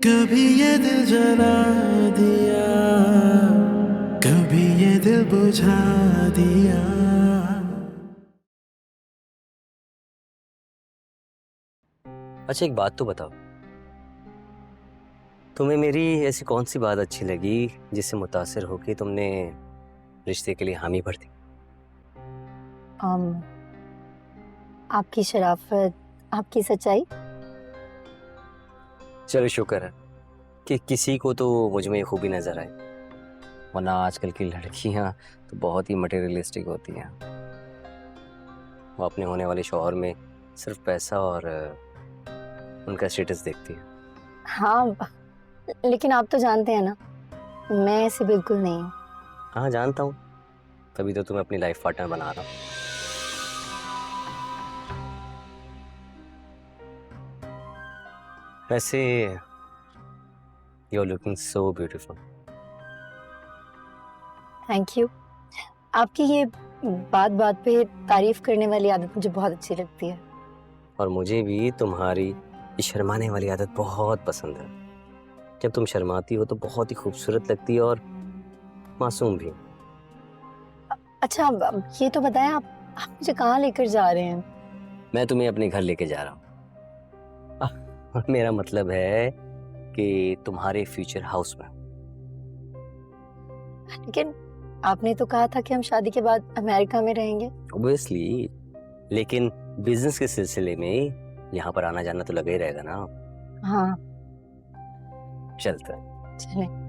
कभी ये दिल जला दिया, कभी ये दिल बुझा दिया। अच्छा, एक बात तो बताओ, तुम्हें मेरी ऐसी कौन सी बात अच्छी लगी जिससे मुतासिर होके तुमने रिश्ते के लिए हामी भर दी? अम, आपकी शराफत, आपकी सच्चाई। चलो, शुक्र है कि किसी को तो मुझ में ये खूबी नजर आई, वरना आजकल की लड़कियां तो बहुत ही मटेरियलिस्टिक होती हैं। वो अपने होने वाले शौहर में सिर्फ पैसा और उनका स्टेटस देखती है। हाँ, लेकिन आप तो जानते हैं ना, मैं ऐसी बिल्कुल नहीं हूँ। हाँ, जानता हूँ, तभी तो तुम्हें अपनी लाइफ पार्टनर बना रहा हूँ। वैसे you are looking so beautiful. Thank you. आपकी ये बात बात पे तारीफ करने वाली आदत मुझे बहुत अच्छी लगती है। और मुझे भी तुम्हारी ये शर्माने वाली आदत बहुत पसंद है। जब तुम शर्माती हो तो बहुत ही खूबसूरत लगती है और मासूम भी। अच्छा, अब ये तो बताएं, आप मुझे कहाँ लेकर जा रहे हैं? मैं तुम्हें अपने घर लेके जा रहा हूँ। और मेरा मतलब है कि तुम्हारे फ्यूचर हाउस में। लेकिन आपने तो कहा था कि हम शादी के बाद अमेरिका में रहेंगे। ऑब्वियसली, लेकिन बिजनेस के सिलसिले में यहाँ पर आना जाना तो लगा ही रहेगा ना। हाँ, चलता है। चलें।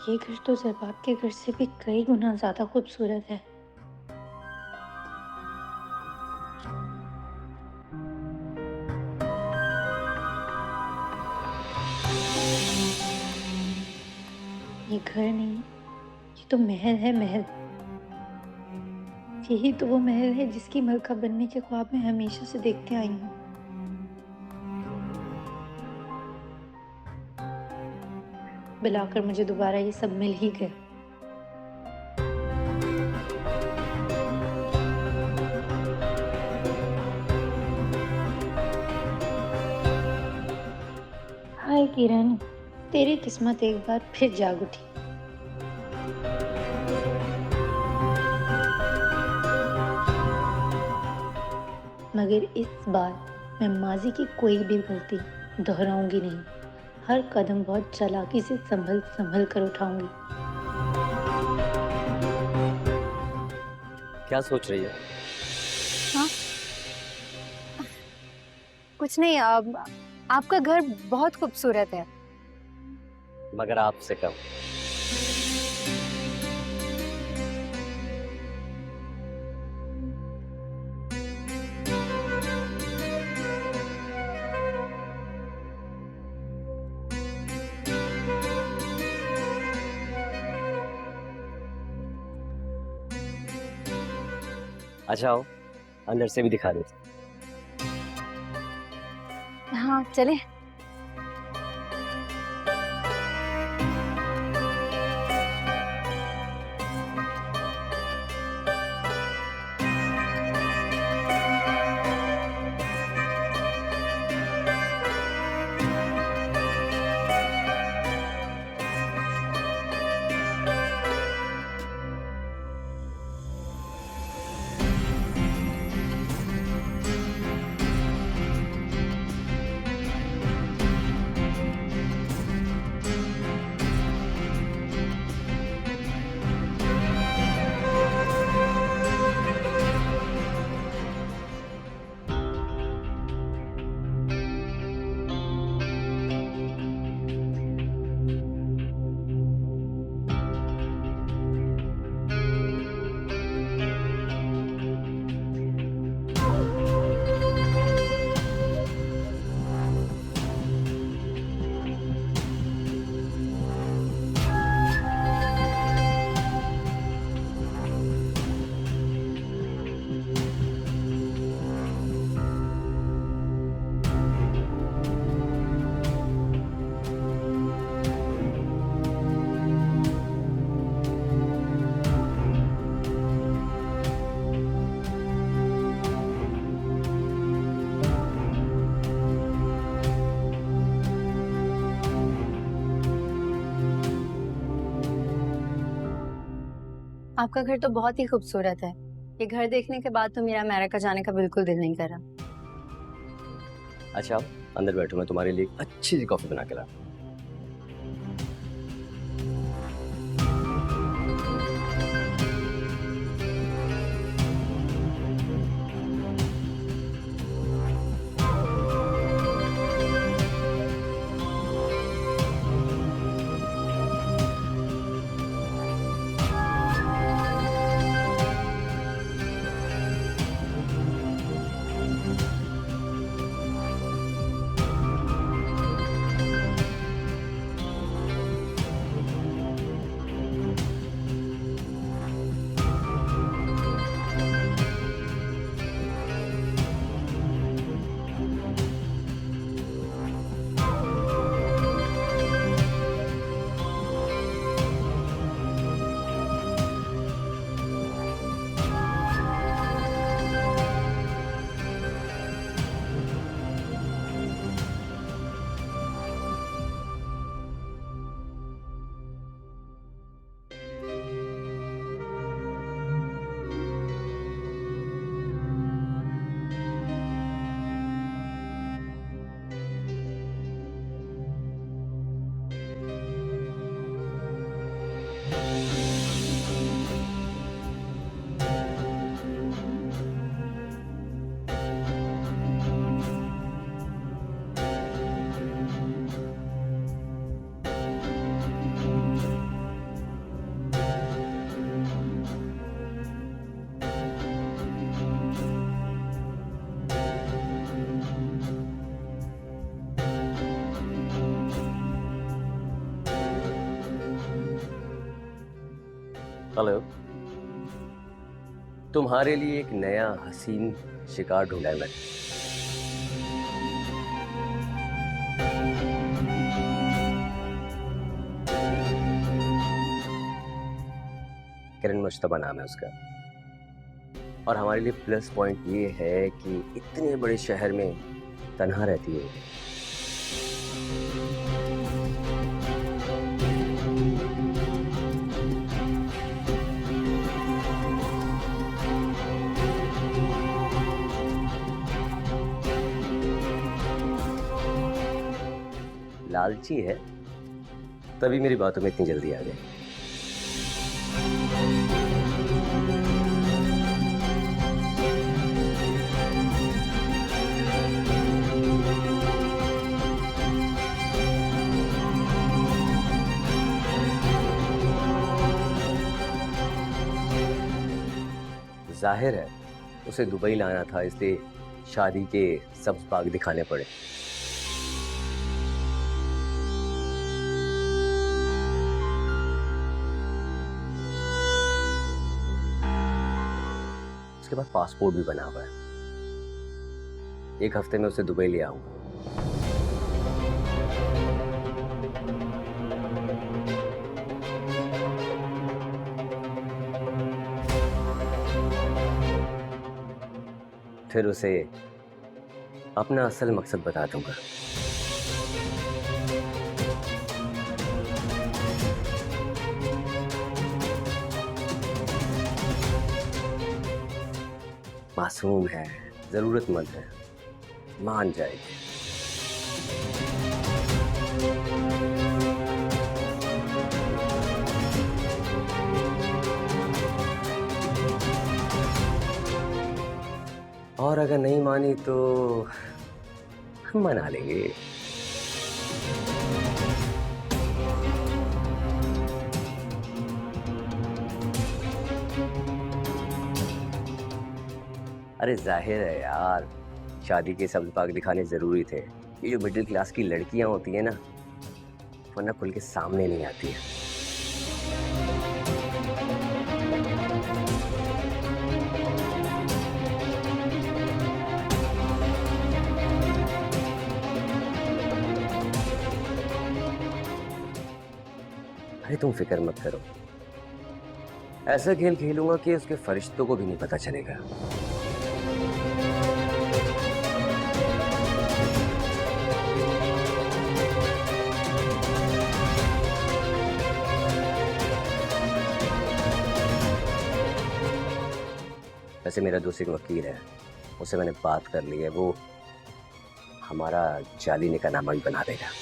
ये घर तो ज़रबाब के घर से भी कई गुना ज़्यादा खूबसूरत है। ये घर नहीं, ये तो महल है, महल। यही तो वो महल है जिसकी मलका बनने के ख्वाब में हमेशा से देखते आई हूँ। बुलाकर मुझे दोबारा ये सब मिल ही गया। हाय किरण, तेरी किस्मत एक बार फिर जाग उठी। मगर इस बार मैं माजी की कोई भी गलती दोहराऊंगी नहीं। हर कदम बहुत चालाकी से संभल संभल कर उठाऊंगी। क्या सोच रही हो? हाँ, कुछ नहीं। आपका घर बहुत खूबसूरत है। मगर आपसे कम। अच्छा आओ, अंदर से भी दिखा देते। हाँ चले। आपका घर तो बहुत ही खूबसूरत है। ये घर देखने के बाद तो मेरा अमेरिका जाने का बिल्कुल दिल नहीं कर रहा। अच्छा आओ, अंदर बैठो, मैं तुम्हारे लिए एक अच्छी सी कॉफी बना के ला। हेलो, तुम्हारे लिए एक नया हसीन शिकार ढूंढा है मैंने। किरण मुश्तबा नाम है उसका, और हमारे लिए प्लस पॉइंट ये है कि इतने बड़े शहर में तन्हा रहती है। लालची है, तभी मेरी बातों में इतनी जल्दी आ गई। जाहिर है उसे दुबई लाना था, इसलिए शादी के सब्ज बाग दिखाने पड़े। उसके बाद पासपोर्ट भी बना हुआ है। 1 हफ्ते में उसे दुबई ले आऊंगा। फिर उसे अपना असल मकसद बता दूंगा। मासूम है, जरूरतमंद है, मान जाएगी। और अगर नहीं मानी तो हम मना लेंगे। अरे जाहिर है यार, शादी के सब पाक दिखाने जरूरी थे। ये जो मिडिल क्लास की लड़कियां होती है ना, वरना खुल के सामने नहीं आती है। अरे तुम फिक्र मत करो, ऐसा खेल खेलूंगा कि उसके फरिश्तों को भी नहीं पता चलेगा। वैसे मेरा दोस्त एक वकील है, उससे मैंने बात कर ली है, वो हमारा जाली निकाहनामा भी बना देगा।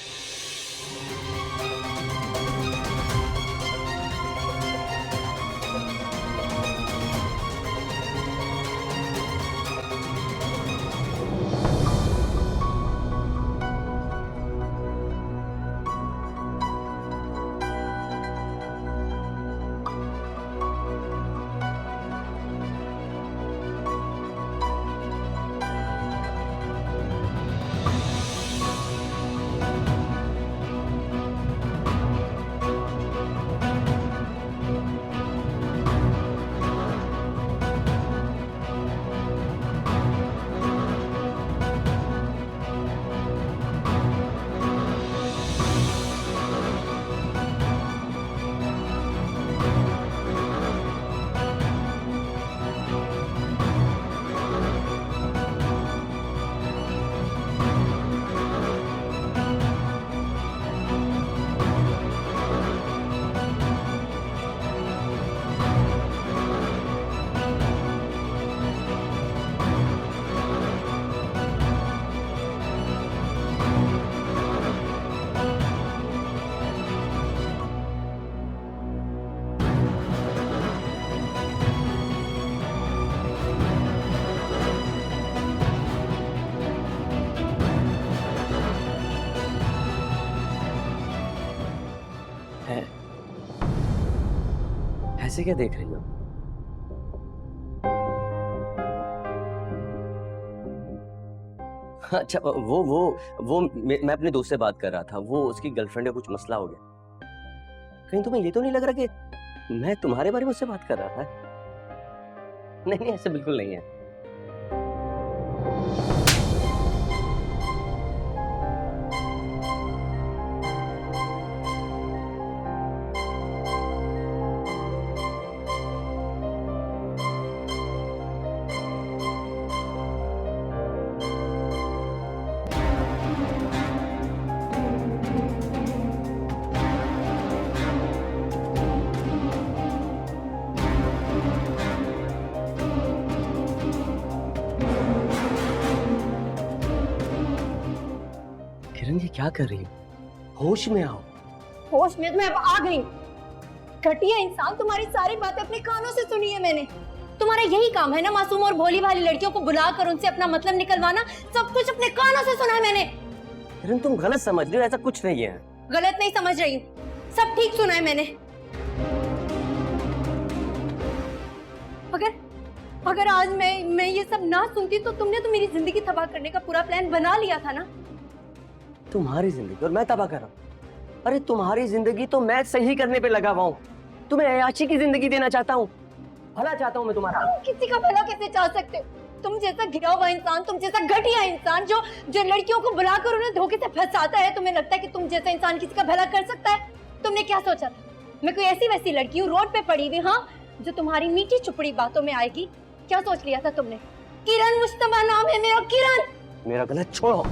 ऐसे क्या देख रही हो? अच्छा, वो मैं अपने दोस्त से बात कर रहा था, वो उसकी गर्लफ्रेंड का कुछ मसला हो गया। कहीं तुम्हें ये तो नहीं लग रहा कि मैं तुम्हारे बारे में उससे बात कर रहा था? नहीं नहीं, ऐसा बिल्कुल नहीं है। किरण, ये क्या कर रही हो? होश में आओ। होश में तो मैं अब आ गई। घटिया इंसान, तुम्हारी सारी बातें अपने कानों से सुनी है मैंने। तुम्हारा यही काम है ना, मासूम और भोली भाली लड़कियों को बुलाकर उनसे अपना मतलब निकलवाना। सब कुछ अपने कानों से सुना है मैंने। किरण, तुम गलत समझ रही हो, ऐसा कुछ नहीं है। गलत नहीं समझ रही हूँ, सब ठीक सुना है मैंने। अगर आज मैं ये सब ना सुनती तो तुमने तो मेरी जिंदगी तबाह करने का पूरा प्लान बना लिया था ना। तुम्हारी जिंदगी और मैं तबाह कर रहा हूँ? अरे तुम्हारी जिंदगी तो मैं सही करने पे लगा हुआ हूँ। तुम्हें अयाशी की जिंदगी देना चाहता हूँ। भला चाहता हूँ मैं तुम्हारा। तुम किसी का भला कैसे चाह सकते हो? तुम जैसा घिरा हुआ इंसान, तुम जैसा घटिया इंसान जो जो लड़कियों को बुलाकर उन्हें धोखे से फंसाता है, तुम्हें लगता है कि तुम जैसा इंसान किसी का भला कर सकता है? तुमने क्या सोचा था? मैं कोई ऐसी वैसी लड़की हूँ रोड पे पड़ी हुई, हाँ, जो तुम्हारी मीठी चुपड़ी बातों में आएगी? क्या सोच लिया था तुमने? किरण मुश्तबा नाम है मेरा, किरण। मेरा गला छोड़ो।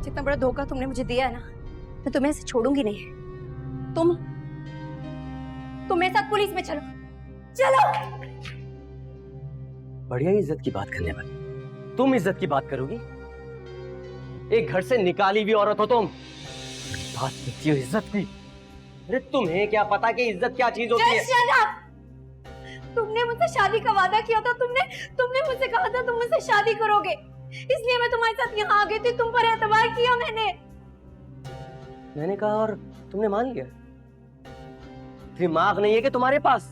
जितना बड़ा धोखा तुमने मुझे दिया है ना, मैं तुम्हें ऐसे छोड़ूंगी नहीं। तुम मेरे साथ पुलिस में चलो, चलो। बढ़िया इज्जत की बात करने वाली, तुम इज्जत की बात करोगी? एक घर से निकाली हुई औरत हो तुम, बात करती हो इज्जत की। अरे तुम्हें क्या पता कि इज्जत क्या चीज होती है? Just shut up! तुमने मुझसे शादी का वादा किया था, तुमने मुझसे कहा था तुम मुझसे शादी करोगे, इसलिए मैं तुम्हारे साथ यहाँ आ गई थी। तुम पर एतबार किया मैंने कहा और तुमने मान लिया? दिमाग नहीं है कि तुम्हारे पास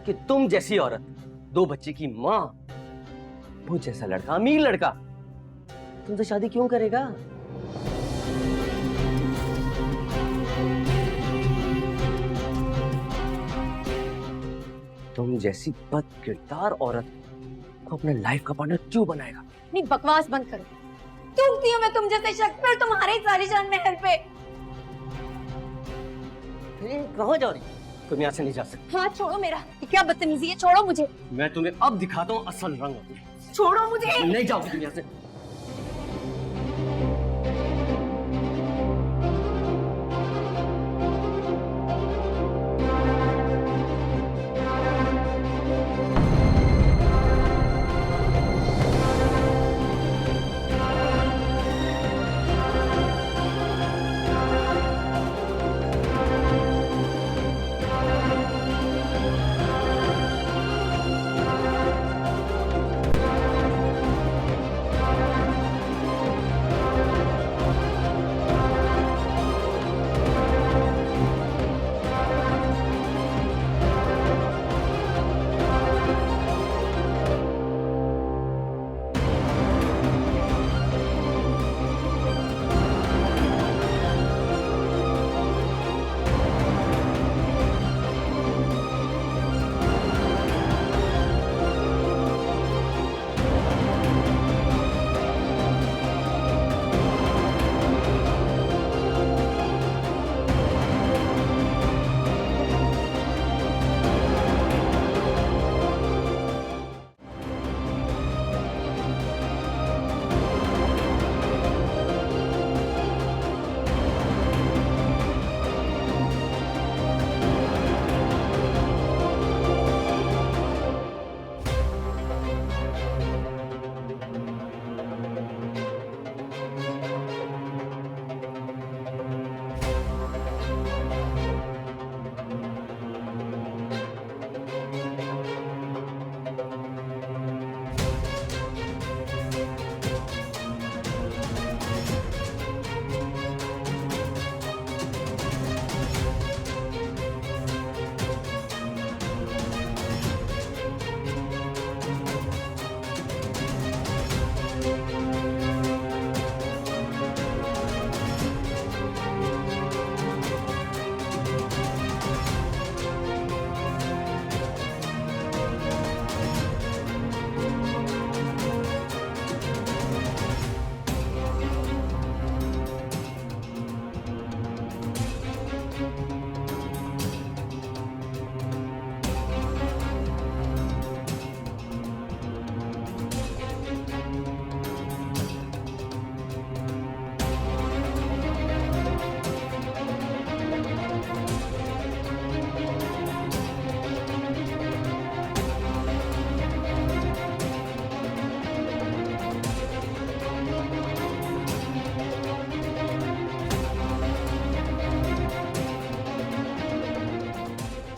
कि तुम जैसी औरत, 2 बच्चे की माँ, वो जैसा लड़का, अमीर लड़का तुमसे शादी क्यों करेगा? तुम जैसी बदकिरदार औरत को अपने लाइफ का पार्टनर क्यों बनाएगा? नहीं, बकवास बंद करो। थूकती हूँ मैं तुम जैसे शख्स पर, तुम्हारे सारी जान महल पे। कहाँ जा रही? तुम यहाँ से नहीं जा सकती। हाँ छोड़ो मेरा, ये क्या बदतमीजी है, छोड़ो मुझे। मैं तुम्हें अब दिखाता हूँ असल रंग। छोड़ो मुझे। नहीं जाओगी तुम यहाँ से।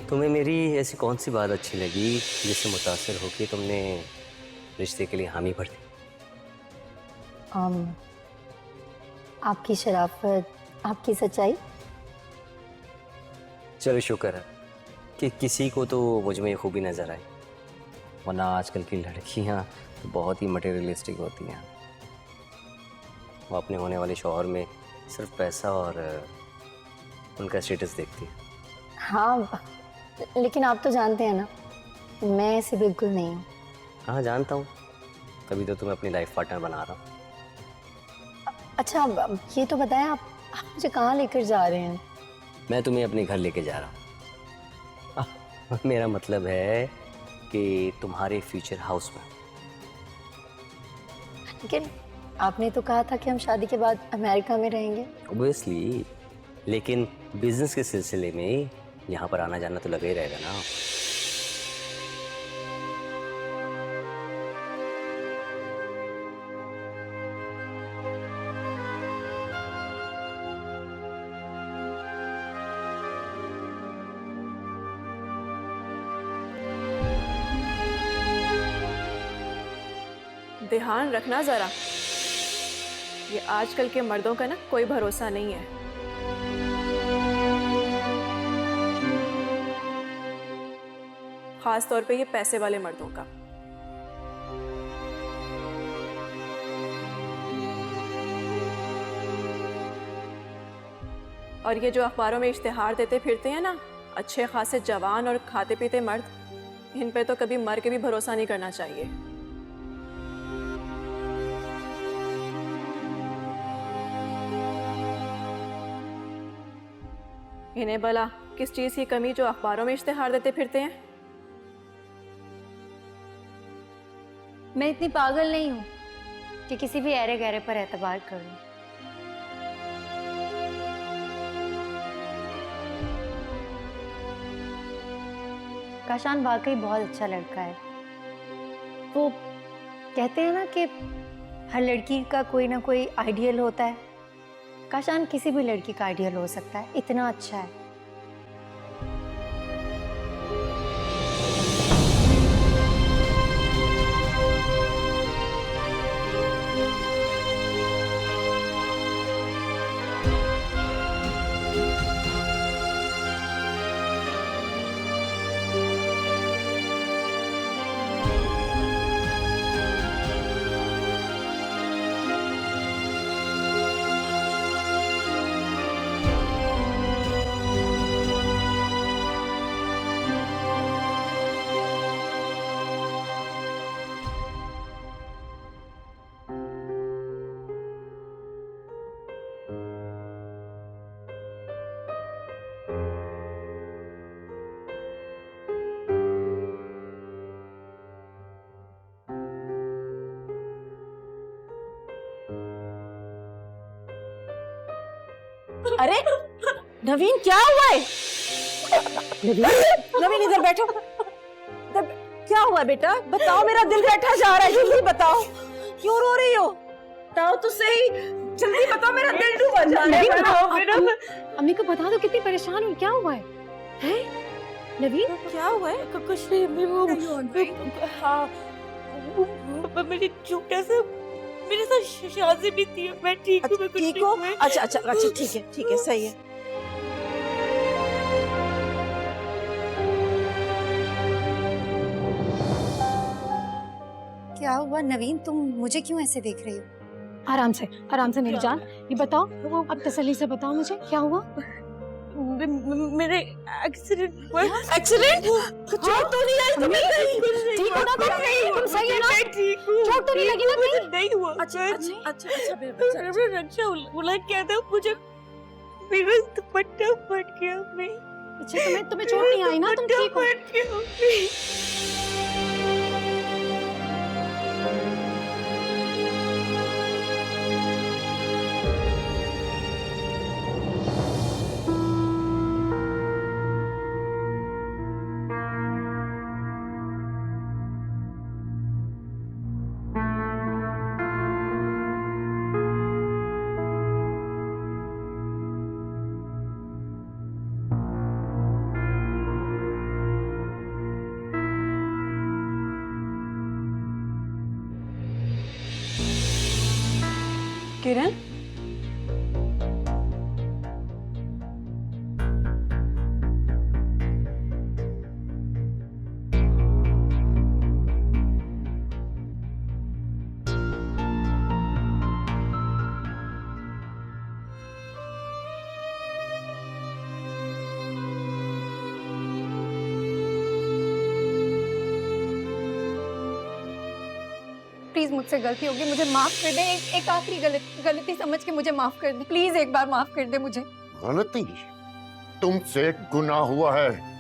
तुम्हें मेरी ऐसी कौन सी बात अच्छी लगी जिससे मुतासिर होकर तुमने रिश्ते के लिए हामी भर दी? आपकी शराफत, आपकी सच्चाई। चलो शुक्र है कि किसी को तो मुझ में ये खूबी नज़र आई, वरना आजकल की लड़कियां तो बहुत ही मटेरियलिस्टिक होती हैं। वो अपने होने वाले शौहर में सिर्फ पैसा और उनका स्टेटस देखती है। हाँ, लेकिन आप तो जानते हैं ना, मैं ऐसे बिल्कुल नहीं हूँ। हाँ जानता हूँ, तभी तो तुम्हें अपनी लाइफ पार्टनर बना रहा हूँ। अच्छा अब ये तो बताएं, आप मुझे कहाँ लेकर जा रहे हैं? मैं तुम्हें अपने घर लेके जा रहा हूँ। मेरा मतलब है कि तुम्हारे फ्यूचर हाउस में। लेकिन आपने तो कहा था कि हम शादी के बाद अमेरिका में रहेंगे। ऑब्वियसली, लेकिन बिजनेस के सिलसिले में यहाँ पर आना जाना तो लगा ही रहेगा ना। ध्यान रखना जरा, ये आजकल के मर्दों का ना कोई भरोसा नहीं है। खास तौर पे ये पैसे वाले मर्दों का। और ये जो अखबारों में इश्तिहार देते फिरते हैं ना, अच्छे खासे जवान और खाते पीते मर्द, इन पे तो कभी मर के भी भरोसा नहीं करना चाहिए। इन्हें भला किस चीज की कमी जो अखबारों में इश्तिहार देते फिरते हैं। मैं इतनी पागल नहीं हूँ कि किसी भी ऐरे गहरे पर एतबार कर लूं। काशान वाकई बहुत अच्छा लड़का है। वो कहते हैं ना कि हर लड़की का कोई ना कोई आइडियल होता है। काशान किसी भी लड़की का आइडियल हो सकता है, इतना अच्छा है। अरे नवीन, क्या हुआ है? नवीन इधर बैठो। क्या हुआ बेटा, बताओ, मेरा दिल बैठा जा रहा है, जल्दी बताओ, क्यों रो रही हो? बताओ तो सही, जल्दी बताओ, मेरा दिल डूबा जा रहा है। बताओ बेटा। अम्मी को बता दो, कितनी परेशान हुई, क्या हुआ है? हैं? नवीन क्या हुआ है? कुछ नहीं अम्मी, वो हाँ मेरी छोटा सा मेरे साथ शादी भी थी। मैं ठीक हूँ, मैं कुछ ठीक नहीं हो? हुआ है। अच्छा अच्छा अच्छा, ठीक है, सही है। क्या हुआ नवीन, तुम मुझे क्यों ऐसे देख रही हो? आराम से मेरी जान, ये बताओ, अब तसल्ली से बताओ मुझे क्या हुआ। मेरे एक्सीडेंट हुआ। एक्सीडेंट? चोट तो नहीं आई तुम्हें कहीं? ठीक हो ना तुम? तुम सही हो ना? मैं ठीक हूँ। चोट तो नहीं लगी ना मुझे कहीं? नहीं हुआ। अच्छा, मेरा रक्षा उलट गया था, मुझे मेरा दुपट्टा फट गया। मैं अच्छा, तुम्हें चोट नहीं आई ना? तुम ठीक हो? फट गया। किरण, प्लीज मुझसे गलती होगी, मुझे माफ कर दे। एक आखिरी गलती समझ के मुझे माफ कर दे, प्लीज एक बार माफ कर दे मुझे। गलती? तुमसे गुनाह हुआ है।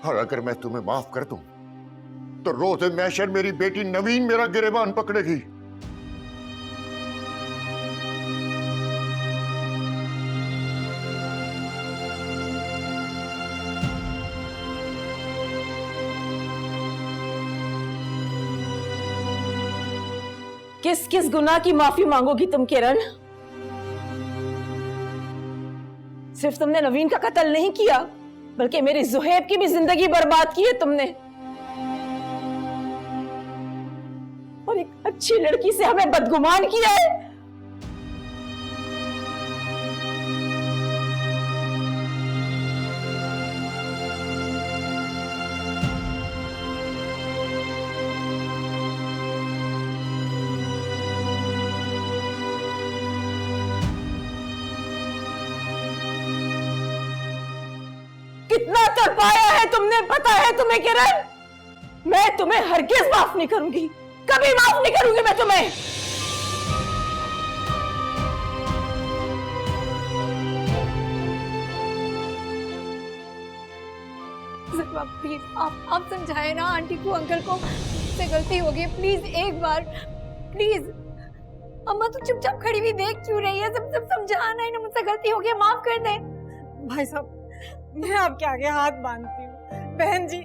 और अगर मैं तुम्हें माफ कर दूं तो रोज़ महशर मेरी बेटी नवीन मेरा गिरेबान पकड़ेगी। किस किस गुनाह की माफी मांगोगी तुम किरण? सिर्फ तुमने नवीन का कत्ल नहीं किया, बल्कि मेरी जुहैब की भी जिंदगी बर्बाद की है तुमने। और एक अच्छी लड़की से हमें बदगुमान किया है। कितना तड़पाया है तुमने, पता है तुम्हें किरण? मैं तुम्हें हरगिज़ माफ नहीं करूंगी, कभी माफ नहीं करूंगी मैं तुम्हें। प्लीज आप समझाए ना आंटी को, अंकल को, मुझसे गलती हो गई, प्लीज एक बार, प्लीज। अम्मा तो चुपचाप खड़ी हुई देख क्यों रही है? सब समझाना है ना, मुझसे गलती हो गई, माफ कर दे। भाई साहब, मैं आपके आगे हाथ बांधती हूँ। बहन जी,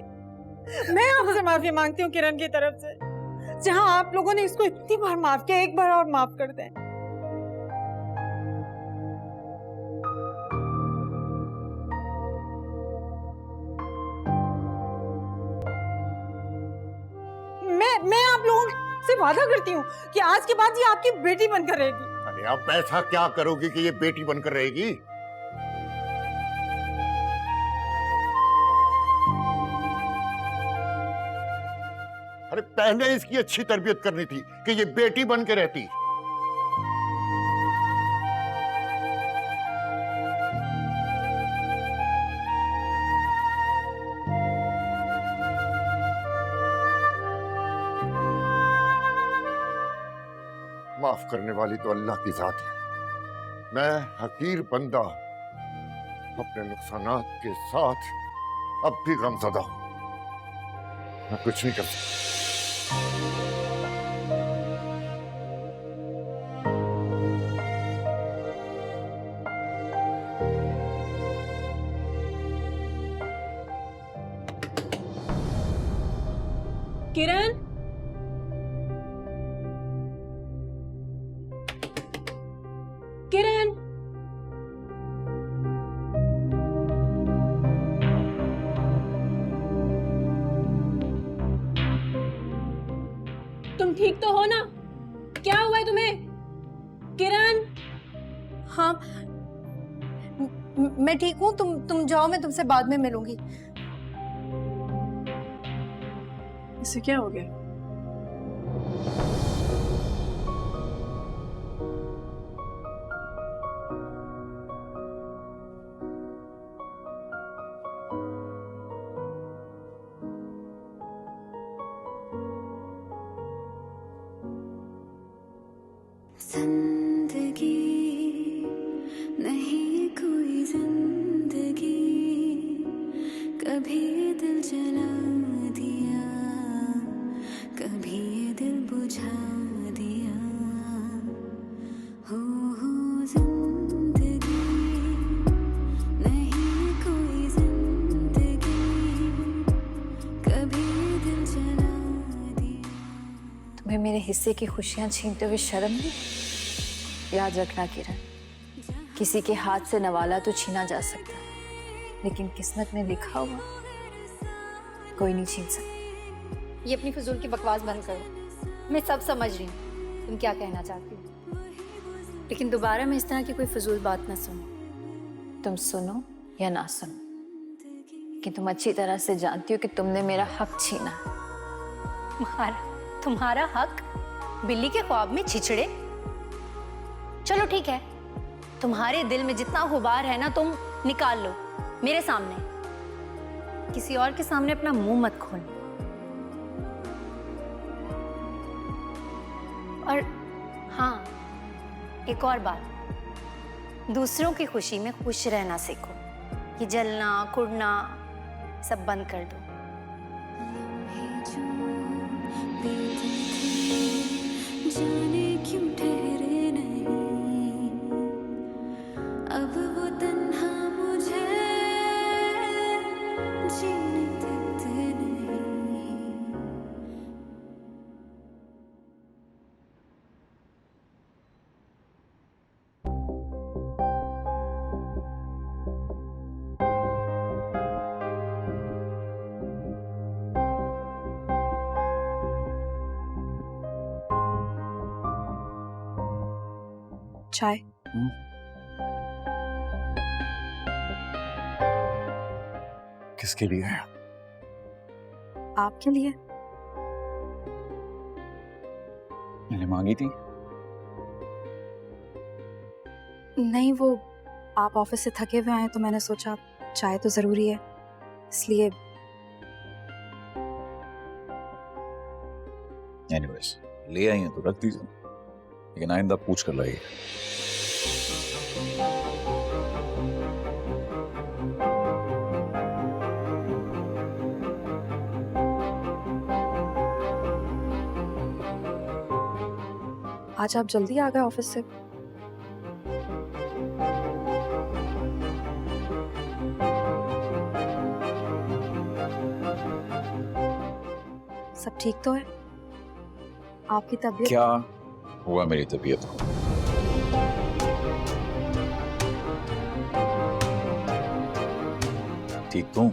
मैं आपसे माफी मांगती हूँ किरण की तरफ से। जहाँ आप लोगों ने इसको इतनी बार माफ किया, एक बार और माफ कर दें। मैं आप लोगों से वादा करती हूँ कि आज के बाद ये आपकी बेटी बनकर रहेगी। अरे अब ऐसा क्या करोगी कि ये बेटी बनकर रहेगी? अरे पहले इसकी अच्छी तरबियत करनी थी कि ये बेटी बन के रहती। माफ करने वाली तो अल्लाह की जात है। मैं हकीर बंदा अपने नुकसानात के साथ अब भी गमज़दा हूं। मैं कुछ नहीं कर सकता। किरण, किरण, तुम ठीक तो हो ना? क्या हुआ है तुम्हें? किरण? हाँ मैं ठीक हूँ, तुम जाओ, मैं तुमसे बाद में मिलूंगी। इसे क्या हो गया? जिंदगी नहीं कोई जिंदगी, कभी दिल जला दिया, कभी दिल बुझा दिया। हो जिंदगी नहीं कोई जिंदगी, कभी दिल जला दिया। तुम्हें मेरे हिस्से की खुशियां छीनते हुए शर्म नहीं? याद रखना किरण, किसी के हाथ से नवाला तो छीना जा सकता, लेकिन किस्मत में लिखा हुआ कोई नहीं छीन सकता। ये अपनी फजूल की बकवास बंद करो, मैं सब समझ रही हूँ तुम क्या कहना चाहती हो, लेकिन दोबारा मैं इस तरह की कोई फजूल बात ना सुनो। तुम सुनो या ना सुनो, कि तुम अच्छी तरह से जानती हो कि तुमने मेरा हक छीना है। तुम्हारा हक बिल्ली के ख्वाब में छिछड़े? चलो ठीक है, तुम्हारे दिल में जितना गुबार है ना तुम निकाल लो मेरे सामने, किसी और के सामने अपना मुंह मत खोलना। और हाँ, एक और बात, दूसरों की खुशी में खुश रहना सीखो। ये जलना कुड़ना सब बंद कर दो। बीते थे जाने क्यों ठहरे नहीं, अब वो तन्हा मुझे जीने देते नहीं। चाय। किसके लिए है? आपके लिए। मैंने मांगी थी। नहीं, वो आप ऑफिस से थके हुए आए तो मैंने सोचा चाय तो जरूरी है, इसलिए। एनीवेज, ले आई हैं तो रख दीजिए, लेकिन आइंदा पूछ कर लाइए। आज आप जल्दी आ गए ऑफिस से। सब ठीक तो है? आपकी तबीयत? क्या हुआ मेरी तबीयत को? ठीक तो हूं।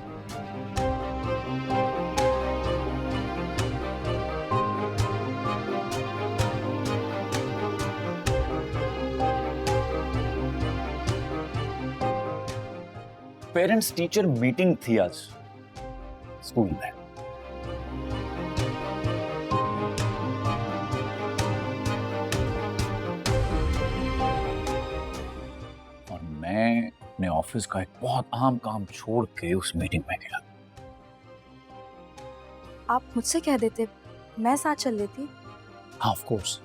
पेरेंट्स टीचर मीटिंग थी आज स्कूल में। और मैं अपने ऑफिस का एक बहुत अहम काम छोड़ के उस मीटिंग में गया। आप मुझसे कह देते, मैं साथ चल लेती। हाँ, ऑफ कोर्स।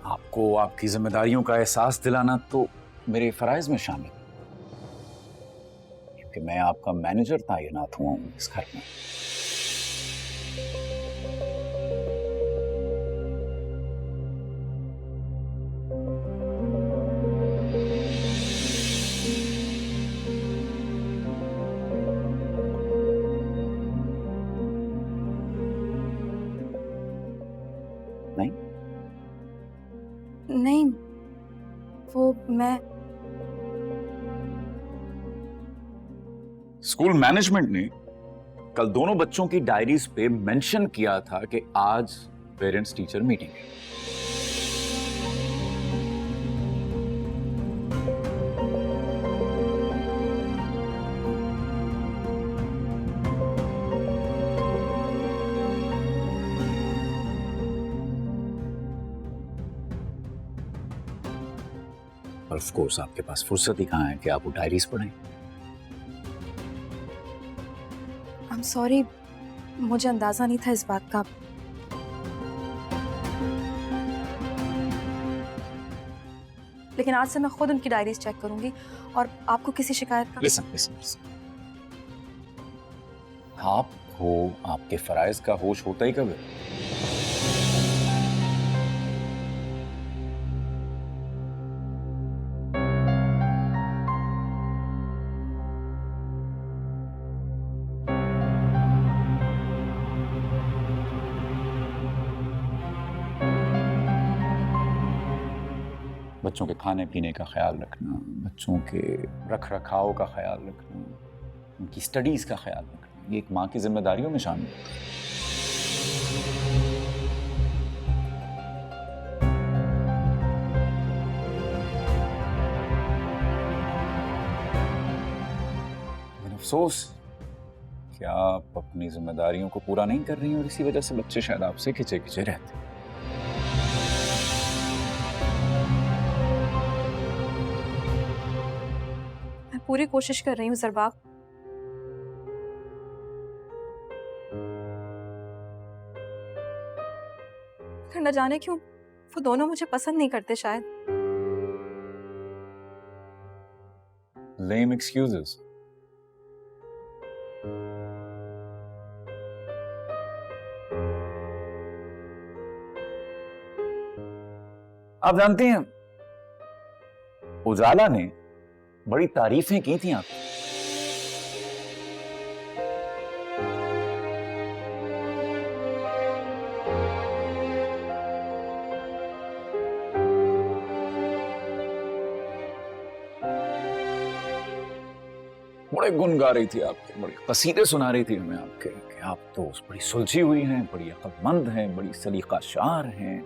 आपको आपकी जिम्मेदारियों का एहसास दिलाना तो मेरे फराइज में शामिल, कि मैं आपका मैनेजर तैनात हुआ हूं इस घर में। नहीं नहीं, वो मैं स्कूल मैनेजमेंट ने कल दोनों बच्चों की डायरीज पे मेंशन किया था कि आज पेरेंट्स टीचर मीटिंग है। और ऑफ कोर्स आपके पास फुर्सत ही कहां है कि आप वो डायरीज पढ़ें। आई एम सॉरी, मुझे अंदाजा नहीं था इस बात का। लेकिन आज से मैं खुद उनकी डायरीज चेक करूंगी और आपको किसी शिकायत का। लिसन लिसन लिसन, आपको आपके फराइज का होश होता ही कब है? बच्चों के खाने पीने का ख्याल रखना, बच्चों के रख रखाव का ख्याल रखना, उनकी स्टडीज का ख्याल रखना, ये एक माँ की जिम्मेदारियों में शामिल है। अफसोस, क्या आप अपनी जिम्मेदारियों को पूरा नहीं कर रही हैं और इसी वजह से बच्चे शायद आपसे खिंचे खिंचे रहते हैं। मैं पूरी कोशिश कर रही हूँ ज़रबाब। मगर न जाने क्यों वो दोनों मुझे पसंद नहीं करते शायद। Lame excuses. आप जानती हैं, उजाला ने बड़ी तारीफें की थी आपकी। बड़े गुण गा रही थी आपके, बड़े कसीदे सुना रही थी हमें आपके कि आप तो बड़ी सुलझी हुई हैं, बड़ी अक्लमंद हैं, बड़ी सलीकाशार हैं,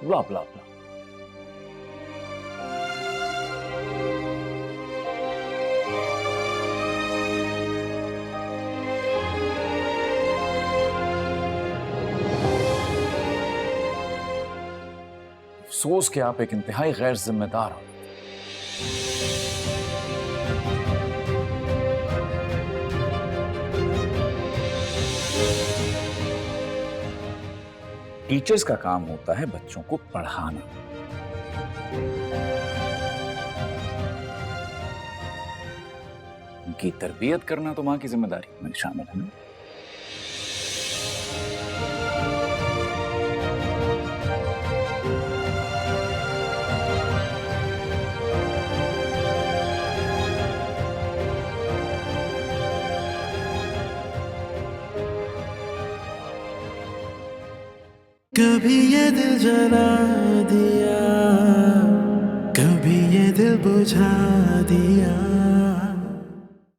ब्ला ब्ला ब्ला। अफसोस कि आप एक इंतहाई गैर जिम्मेदार हो। टीचर्स का काम होता है बच्चों को पढ़ाना। उनकी तरबियत करना तो मां की जिम्मेदारी में शामिल है ना। कभी ये दिल जला दिया, कभी ये दिल बुझा दिया।